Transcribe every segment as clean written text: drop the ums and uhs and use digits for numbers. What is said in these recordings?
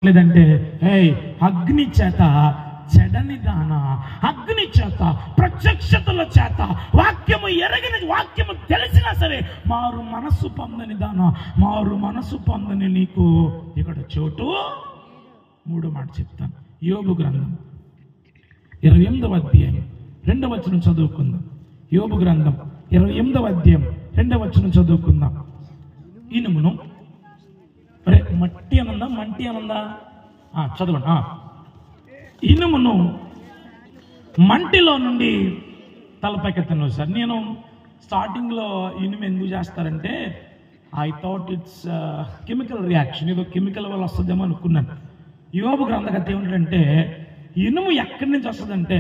లేదంటే అగ్ని చేత చెడని దాన, అగ్ని చేత ప్రత్యక్షతల చేత వాక్యము ఎరగిన వాక్యము తెలిసినా సరే మారు మనస్సు పొందని దాన, మారు మనస్సు పొందని నీకు ఇక్కడ చోటు. మూడో మాట చెప్తాను. యోబు గ్రంథం 28వ అధ్యాయం 2వ వచనం చదువుకుందాం. యోబు గ్రంథం 28వ అధ్యాయం 2వ వచనం చదువుకుందాం. ఇనుమును మట్టి అనందా మంటి అనందా చదవండి. ఇనుమును మంటిలో నుండి తలపైకెత్తను. సార్ నేను స్టార్టింగ్లో ఇనుము ఎందుకు చేస్తారంటే I thought it's chemical reaction, ఏదో కెమికల్ వల్ల వస్తుందేమో అనుకున్నాను. యోబు గ్రంథకథ ఏమిటంటే ఇనుము ఎక్కడి నుంచి వస్తుందంటే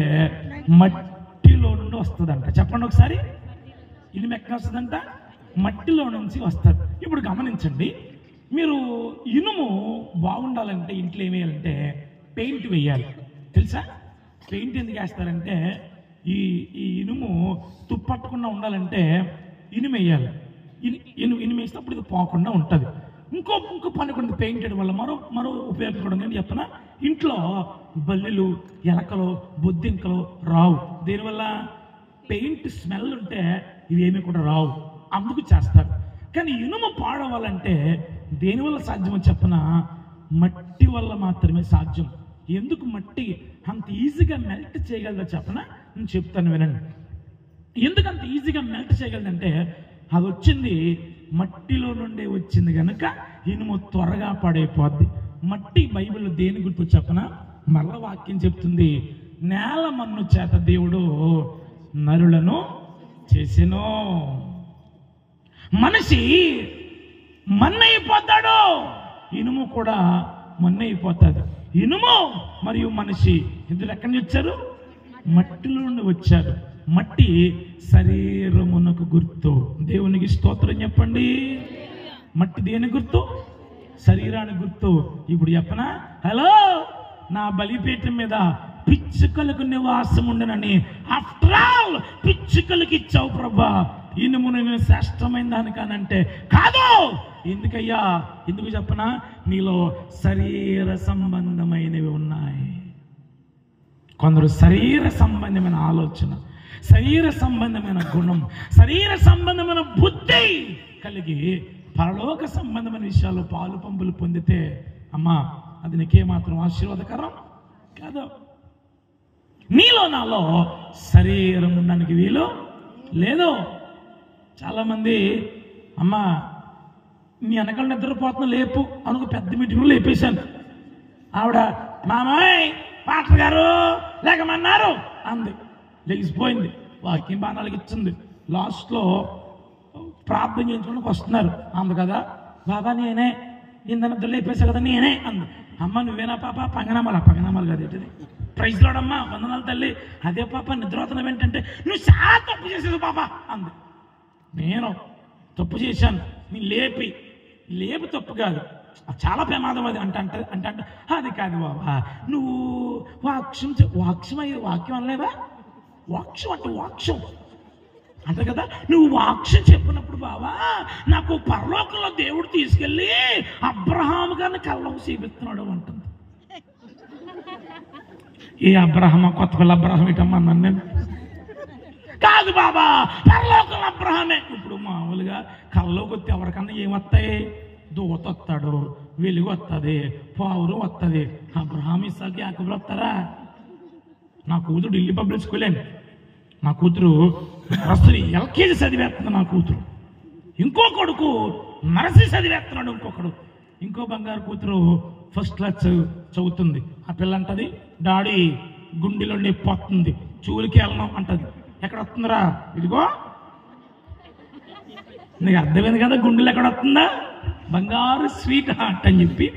మట్టిలో నుండి వస్తుందంట. చెప్పండి ఒకసారి, ఇనుము ఎక్కడ వస్తుందంట? మట్టిలో నుంచి వస్తుంది. ఇప్పుడు గమనించండి, మీరు ఇనుము బాగుండాలంటే ఇంట్లో ఏం వేయాలంటే పెయింట్ వేయాలి. తెలుసా? పెయింట్ ఎందుకు వేస్తారంటే ఈ ఇనుము తుప్పట్టకుండా ఉండాలంటే ఇనుము వేయాలి. ఇనుము వేసినప్పుడు ఇది పోకుండా ఉంటుంది. ఇంకో పని కూడా పెయింట్ వేయడం వల్ల మరో ఉపయోగం కూడా నేను చెప్పనా, ఇంట్లో బల్లెలు, ఎలకలు, బొద్దింకలు రావు. దీనివల్ల పెయింట్ స్మెల్ ఉంటే ఇవేమీ కూడా రావు, అందుకు చేస్తారు. కానీ ఇనుము పాడవాలంటే దేనివల్ల సాధ్యమని చెప్పన, మట్టి వల్ల మాత్రమే సాధ్యం. ఎందుకు మట్టి అంత ఈజీగా మెల్ట్ చేయగలదో చెప్పనా, నేను చెప్తాను వినండి. ఎందుకు అంత ఈజీగా మెల్ట్ చేయగలదంటే అది వచ్చింది మట్టిలో నుండి వచ్చింది కనుక ఇనుము త్వరగా పాడైపోద్ది. మట్టి బైబిల్లో దేని గుర్తు చెప్పనా, మరల వాక్యం చెప్తుంది, నేల మన్ను చేత దేవుడు నరులను చేసెను. మనిషి మన్నైపోతాడు, ఇనుము కూడా మన్నైపోతుంది. ఇనుము మరియు మనిషి ఇద్దరు ఎక్కడి నుంచి వచ్చారు? మట్టిలో నుండి వచ్చారు. మట్టి శరీరమునకు గుర్తు. దేవునికి స్తోత్రం చెప్పండి. మట్టి దేని గుర్తు? శరీరానికి గుర్తు. ఇప్పుడు చెప్పనా, హలో, నా బలిపీఠం మీద పిచ్చుకలకు నివాసం ఉండనని ఆఫ్టర్ ఆల్ పిచ్చుకలకు ఇచ్చావు ప్రభా, ఇనుము నేను శ్రేష్టమైన దానికానంటే కాదు. ఎందుకయ్యా? ఎందుకు చెప్పనా, నీలో శరీర సంబంధమైనవి ఉన్నాయి. కొందరు శరీర సంబంధమైన ఆలోచన, శరీర సంబంధమైన గుణం, శరీర సంబంధమైన బుద్ధి కలిగి పరలోక సంబంధమైన విషయాల్లో పాలు పంపులు పొందితే అమ్మా అది నీకేమాత్రం ఆశీర్వాదకరం కాదు. నీలో నాలో శరీరం ఉండడానికి వీలు లేదు. చాలామంది అమ్మా నీ వెనకాల నిద్రపోతున్నా లేపు అనుకు పెద్ద మీటింగ్లో లేపేశాను. ఆవిడ మామయ్య పాస్టర్ గారు లేకమన్నారు అంది, లెగిసిపోయింది. వాక్యం బాణాలకి ఇచ్చింది. లాస్ట్లో ప్రార్థన చేయించుకోవడానికి వస్తున్నారు. అంది కదా, బాబా నేనే ఇంత నిద్ర లేపేసా కదా నేనే అంది. అమ్మ నువ్వేనా పాప? పంగనామాలు కాదు ఏంటిది, ప్రైజ్ లోడమ్మా, వందనాలు తల్లి. అదే పాప నిద్రపోతున్నావు ఏంటంటే నువ్వు చాలా తప్పు చేసేది పాప అంది. నేను తప్పు చేశాను, నేను లేపి తప్పు కాదు, చాలా ప్రమాదం అది అంటే అది కాదు బాబా, నువ్వు వాక్యం అనలేవా? వాక్యం అంటే కదా, నువ్వు వాక్యం చెప్పినప్పుడు బాబా నాకు పరలోకంలో దేవుడు తీసుకెళ్ళి అబ్రహాము గారిని కళ్ళకు చూపిస్తున్నాడు అంటుంది. ఏ అబ్రహం? కొత్త పిల్ల అబ్రహం ఇటమ్మా నన్ను కాదు బాబా, పరలోకంలో అబ్రహమే. ఇప్పుడు మామూలుగా కళ్ళలోకి వస్తే ఎవరికన్నా ఏమొస్తాయి? దూత వస్తాడు, వెలుగు వస్తుంది, పావురు వస్తుంది. అబ్రహాం, ఇస్సాకు, యాకోబులు వస్తారా? నా కూతురు ఢిల్లీ పబ్లిక్ స్కూల్ అండి. నా కూతురు నర్సరీ ఎల్కేజీ చదివేస్తుంది. నా కూతురు ఇంకో కొడుకు నర్సరీ చదివేస్తున్నాడు. ఇంకో బంగారు కూతురు ఫస్ట్ క్లాస్ చదువుతుంది. ఆ పిల్ల అంటది, డాడీ గుండెలో నొప్పి చూలికి వెళ్ళడం అంటది. ఎక్కడ వస్తుందిరా? ఇదిగో నీకు అర్థమైంది కదా, గుండెలు ఎక్కడ వస్తుందా? బంగారు స్వీట్ హార్ట్ అని చెప్పి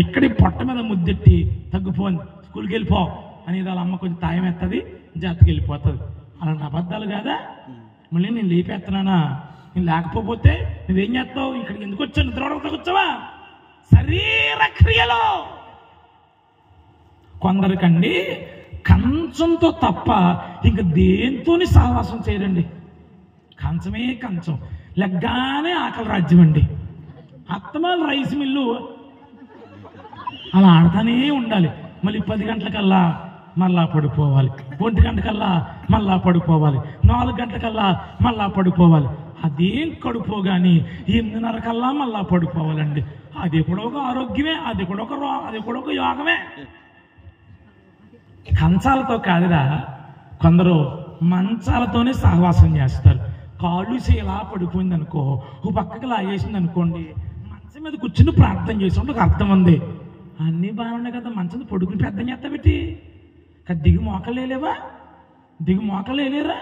ఇక్కడి పొట్ట మీద ముద్దెట్టి తగ్గిపోయింది, స్కూల్కి వెళ్ళిపో అనేది వాళ్ళ అమ్మ కొంచెం తాయం ఎత్తది, జాతికి వెళ్ళిపోతుంది. అలాంటి అబద్ధాలు కాదా? మళ్ళీ నేను లేపేస్తున్నానా? నేను లేకపోతే నువ్వేం చేస్తావు? ఇక్కడికి ఎందుకు వచ్చావు? నిద్ర వచ్చావా? శరీర క్రియలో కొందరికండి కంచంతో తప్ప ఇంక దేంతోని సహవాసం చేయరండి. కంచమే కంచం, లెగ్గానే ఆకలి రాజ్యం అండి. అత్తమాల రైస్ మిల్లు అలా ఆడుతూనే ఉండాలి. మళ్ళీ 10 గంటలకల్లా మళ్ళా పడుకోవాలి, 1 గంటకల్లా మళ్ళా పడుకోవాలి, 4 గంటలకల్లా మళ్ళా పడుకోవాలి. అదేం కడుపో కానీ 8:30 కల్లా మళ్ళా పడుకోవాలండి. అది కూడా ఒక ఆరోగ్యమే, అది కూడా ఒక యోగమే. కంచాలతో కాదురా, కొందరు మంచాలతోనే సహవాసం చేస్తారు. కాళ్ళు ఇలా పడిపోయింది అనుకో, ఓ పక్కకి లాగేసింది అనుకోండి, మంచం మీద కూర్చుని ప్రార్థన చేసినప్పుడు ఒక అర్థం ఉంది. అన్నీ బాగున్నాయి కదా, మంచం పడుకుని ప్రార్థన చేస్తా పెట్టి దిగి మోకలేవా, దిగి మోకలేరా,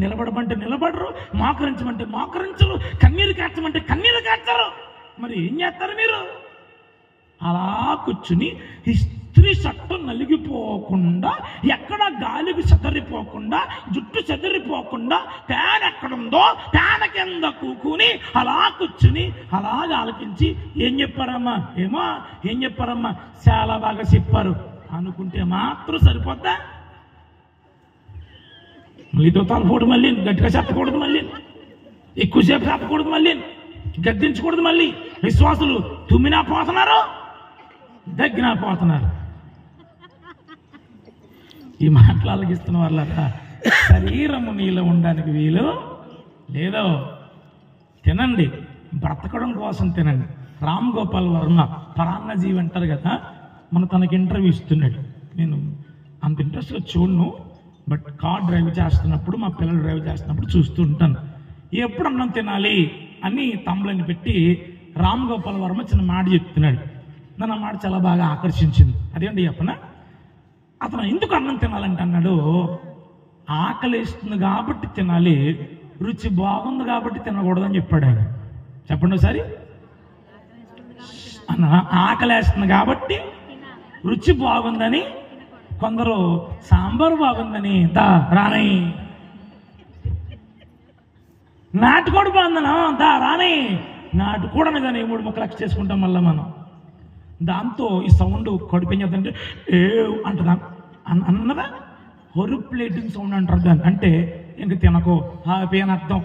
నిలబడమంటే నిలబడరు, మోకరించమంటే మోకరించరు, కన్నీరు కార్చమంటే కన్నీరు కార్చరు. మరి ఏం చేస్తారు మీరు? అలా కూర్చుని ఇస్త్రీ షర్టు నలిగిపోకుండా, ఎక్కడ గాలికి చెదరిపోకుండా, జుట్టు చెదరిపోకుండా, ఫ్యాన్ ఎక్కడుందో ఫ్యాన్ కింద కూకుని అలా కూర్చుని అలాగ ఆలకించి ఏం చెప్పారమ్మా, ఏం చెప్పారమ్మా, చాలా బాగా చెప్పారు అనుకుంటే మాత్రం సరిపోద్దా? మళ్ళీ తలపోడు, మళ్ళీ గట్టిగా చెప్పకూడదు, మళ్ళీ ఎక్కువసేపు చెప్పకూడదు, మళ్ళీ గద్దించకూడదు. మళ్ళీ విశ్వాసులు తుమ్మినా పోతున్నారు, దగ్గినా పోతున్నారు. ఈ మాటలు అలగిస్తున్న వాళ్ళ శరీరము నీలో ఉండడానికి వీలు లేదో. తినండి, బ్రతకడం కోసం తినండి. రామ్ గోపాల్ వర్మ పరాన్నజీవి అంటారు కదా, తనకి ఇంటర్వ్యూ ఇస్తున్నాడు. నేను అంత ఇంట్రెస్ట్గా చూడను, బట్ కార్ డ్రైవ్ చేస్తున్నప్పుడు, మా పిల్లలు డ్రైవ్ చేస్తున్నప్పుడు చూస్తూ ఉంటాను. ఎప్పుడు అన్నం తినాలి అని తమ్ములని పెట్టి రామ్ గోపాల్ వర్మ చిన్న మాట చెప్తున్నాడు. నన్ను ఆ మాట చాలా బాగా ఆకర్షించింది. అదేంటి చెప్పనా, అతను ఎందుకు అన్నం తినాలంటే అన్నాడు, ఆకలిస్తుంది కాబట్టి తినాలి, రుచి బాగుంది కాబట్టి తినకూడదని చెప్పాడు ఆయన. చెప్పండి ఒకసారి. ఆకలేస్తుంది కాబట్టి రుచి బాగుందని, కొందరు సాంబారు బాగుందని దా రాని, నాటుకోడి బాగుందనా దా రాని, నాటుకోడని కానీ 3 ముక్కలు చేసుకుంటాం మళ్ళీ మనం. దాంతో ఈ సౌండ్ కడుపు ఏం చేద్దంటే ఏ అంటదా అన్నదా, హొరు ప్లేటింగ్ సౌండ్ అంటారు దాన్ని. అంటే ఇంక తినకో హ్యాపీ అని అర్థం.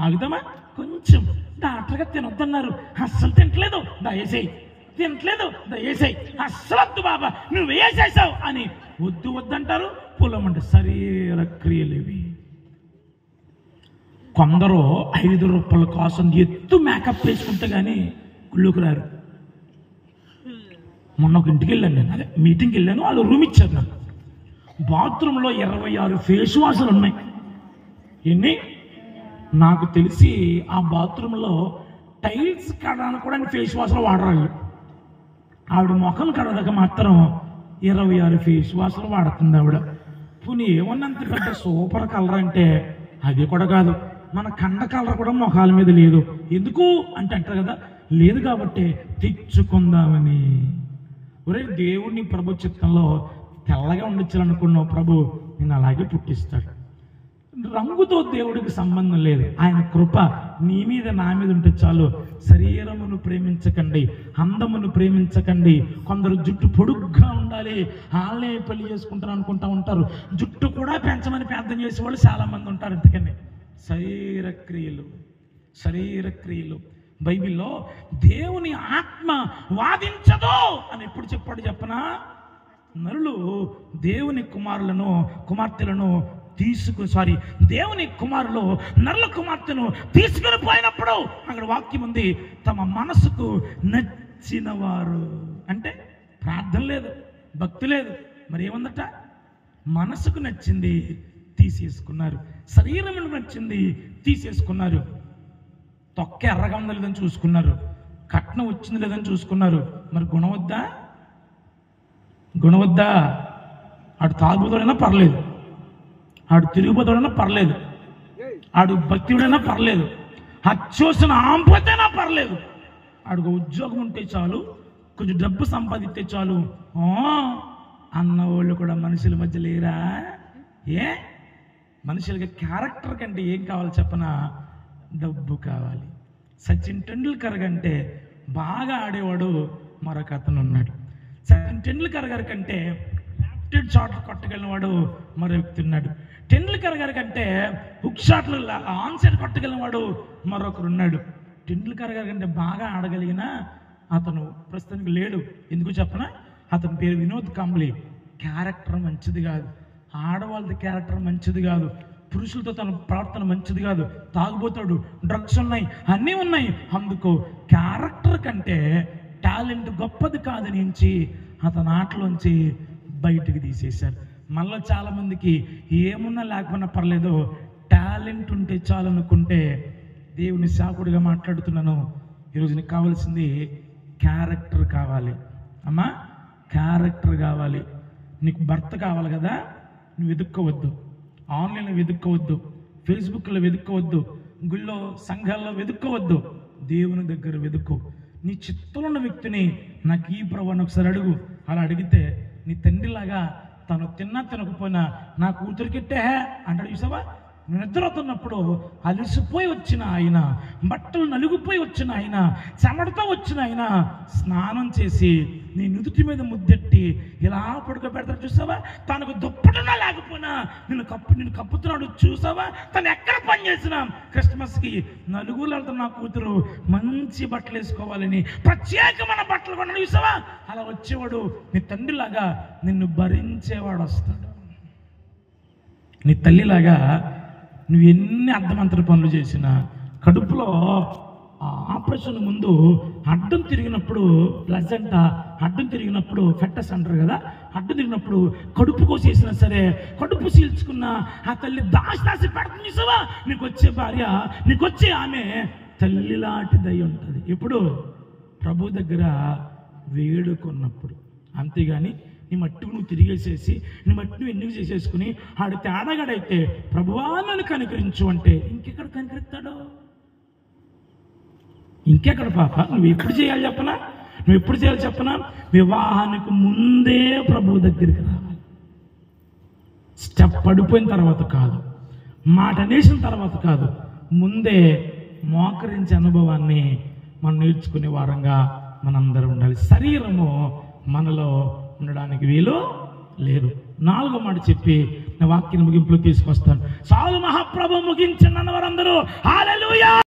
ఆగుతామా కొంచెం, డాక్టర్గా తినొద్దన్నారు, అస్సలు తినట్లేదు, దయచేయి తినట్లేదు, దయచేయి అస్సలు వద్దు బాబా నువ్వు వేసేసావు అని వద్దంటారు. పొలమంటే శరీర క్రియలు ఇవి. కొందరు 5 రూపాయల కోసం ఎత్తు మేకప్ వేసుకుంటే కానీ గుళ్ళోకి రారు. మొన్న ఒక ఇంటికి వెళ్ళాను నేను, అదే మీటింగ్కి వెళ్ళాను, వాళ్ళు రూమ్ ఇచ్చారు నాకు. బాత్రూంలో 26 ఫేస్ వాష్లు ఉన్నాయి. ఎన్ని నాకు తెలిసి ఆ బాత్రూంలో టైల్స్ కడడానికి కూడా ఫేస్ వాష్లు వాడరాళ్ళు. ఆవిడ ముఖం కడదాక మాత్రం 26 ఫేస్ వాష్లు వాడుతుంది ఆవిడ. పోనీ ఏమన్నంత పెద్ద సూపర్ కలర్ అంటే అది కూడా కాదు, మన కండ కలర్ కూడా ముఖాల మీద లేదు. ఎందుకు అంటే అంటారు కదా, లేదు కాబట్టి తెచ్చుకుందామని. ఒరే దేవుడిని ప్రభు చిత్తంలో తెల్లగా ఉండొచ్చాలనుకున్నావు, ప్రభు నేను అలాగే పుట్టిస్తాడు. రంగుతో దేవుడికి సంబంధం లేదు, ఆయన కృప నీ మీద నా మీద ఉంటే చాలు. శరీరమును ప్రేమించకండి, అందమును ప్రేమించకండి. కొందరు జుట్టు పొడుగ్గా ఉండాలి, వాళ్ళే పెళ్లి చేసుకుంటారు అనుకుంటా ఉంటారు. జుట్టు కూడా పెంచమని ప్రార్థన చేసేవాళ్ళు చాలా మంది ఉంటారు. ఎందుకని శరీర క్రియలు బైబిల్లో దేవుని ఆత్మ వాదించదు అని ఎప్పుడు చెప్పాడు చెప్పనా? నరులు దేవుని కుమార్తెలను దేవుని కుమారులు నరుల కుమార్తెను తీసుకుని పోయినప్పుడు అక్కడ వాక్యం ఉంది, తమ మనసుకు నచ్చిన వారు. అంటే ప్రార్థన లేదు, భక్తి లేదు, మరి ఏముందట? మనసుకు నచ్చింది తీసేసుకున్నారు, శరీరం నచ్చింది తీసేసుకున్నారు. తొక్క ఎర్రగా ఉందా లేదని చూసుకున్నారు, కట్నం వచ్చింది లేదని చూసుకున్నారు. మరి గుణం వద్దా? ఆడు తాగుబోతుడైనా పర్లేదు, ఆడు తిరిగిపోతాడైనా పర్లేదు, ఆడు భక్తుడైనా పర్లేదు, అచ్చోసిన ఆంపతైనా పర్లేదు, ఆడుకు ఉద్యోగం ఉంటే చాలు, కొంచెం డబ్బు సంపాదిస్తే చాలు అన్నవాళ్ళు కూడా మనుషుల మధ్య లేరా? మనుషులకి క్యారెక్టర్ కంటే ఏం కావాలి చెప్పనా? డబ్బు కావాలి. సచిన్ టెండూల్కర్ కంటే బాగా ఆడేవాడు మరొక అతను ఉన్నాడు. సచిన్ టెండూల్కర్ గారి కంటే లెఫ్ట్ షాట్ కొట్టగలిగిన వాడు మరో వ్యక్తి ఉన్నాడు. టెండూల్కర్ గారి కంటే హుక్ షాట్లు ఆన్ సైడ్ కొట్టగలిగిన వాడు మరొకరు ఉన్నాడు. టెండూల్కర్ గారి కంటే బాగా ఆడగలిగిన అతను ప్రస్తుతానికి లేడు. ఎందుకు చెప్పనా? అతని పేరు వినోద్ కాంబ్లీ. క్యారెక్టర్ మంచిది కాదు, ఆడవాళ్ళది క్యారెక్టర్ మంచిది కాదు, పురుషులతో తన ప్రవర్తన మంచిది కాదు, తాగుబోతాడు, డ్రగ్స్ ఉన్నాయి, అన్నీ ఉన్నాయి. అందుకు క్యారెక్టర్ కంటే టాలెంట్ గొప్పది కాదని నుంచి అతని ఆటలోంచి బయటికి తీసేశారు. మళ్ళీ చాలామందికి ఏమున్నా లేకపోయినా పర్లేదు, టాలెంట్ ఉంటే చాలు అనుకుంటే, దేవుని సేవకుడిగా మాట్లాడుతున్నాను. ఈరోజు నీకు కావాల్సింది క్యారెక్టర్ కావాలి అమ్మా, క్యారెక్టర్ కావాలి. నీకు భర్త కావాలి కదా, నువ్వు వెతుక్కోవద్దు, ఆన్లైన్లో వెతుక్కోవద్దు, ఫేస్బుక్లో వెతుక్కోవద్దు, గుళ్ళో సంఘాల్లో వెతుక్కోవద్దు, దేవుని దగ్గర వెతుక్కో. నీ చిత్తంలో ఉన్న వ్యక్తిని నాకు ఈ ప్రభు అని ఒకసారి అడుగు. అలా అడిగితే నీ తండ్రిలాగా తను తిన్నా తినకపోయినా నా కూతురికిట్టే అంటాడు. చూసావా, నిద్రతున్నప్పుడు అలిసిపోయి వచ్చిన ఆయన, బట్టలు నలుగుపోయి వచ్చిన ఆయన, చెమటతో వచ్చిన ఆయన స్నానం చేసి నీ నుదుటి మీద ముద్దెట్టి ఇలా పడుకోబెడతాడు. చూసావా, తనకు దుప్పటనా లేకపోయినా నిన్ను కప్పుతున్నాడు. చూసావా, తను ఎక్కడ పని చేసినా క్రిస్మస్కి నలుగురు వెళ్తున్న నా కూతురు మంచి బట్టలు వేసుకోవాలని ప్రత్యేకమైన బట్టలు కొన్నాడు. చూసావా, అలా వచ్చేవాడు నీ తండ్రిలాగా నిన్ను భరించేవాడు వస్తాడు. నీ తల్లిలాగా నువ్వు ఎన్ని అర్ధమంతర పనులు చేసినా, కడుపులో ఆపరేషన్ ముందు అడ్డం తిరిగినప్పుడు ప్లజెంట్, అడ్డం తిరిగినప్పుడు ఫెట్టస్ అంటారు కదా, అడ్డం తిరిగినప్పుడు కడుపు కోసేసినా సరే, కడుపు చీల్చుకున్న ఆ తల్లి దాసి పెడుతుంది. చూసావా, నీకు వచ్చే భార్య, నీకు వచ్చే ఆమె తల్లిలాంటిదై ఉంటుంది. ఇప్పుడు ప్రభు దగ్గర వేడుకున్నప్పుడు, అంతేగాని నీ మట్టుకు నువ్వు తిరిగేసేసి నీ మట్టు నువ్వు ఎందుకు చేసేసుకుని ఆడు తేడాగాడైతే ప్రభువా నన్ను కనికరించు అంటే ఇంకెక్కడ కనికరిస్తాడు? ఇంకెక్కడ పాప? నువ్వు ఎప్పుడు చేయాలి చెప్పనా? నువ్వు ఎప్పుడు చేయాలి చెప్పనా? వివాహానికి ముందే ప్రభు దగ్గరికి రావాలి. స్టెప్ పడిపోయిన తర్వాత కాదు, మాట అనేసిన తర్వాత కాదు, ముందే మోకరించే అనుభవాన్ని మనం నేర్చుకునే వారంగా మనందరం ఉండాలి. శరీరము మనలో ఉండడానికి వీలు లేదు. 4వ మాట చెప్పి నా వాక్యం ముగింపులో తీసుకొస్తాను. చాలు మహాప్రభు ముగించండి అన్నవారందరూ హల్లెలూయా.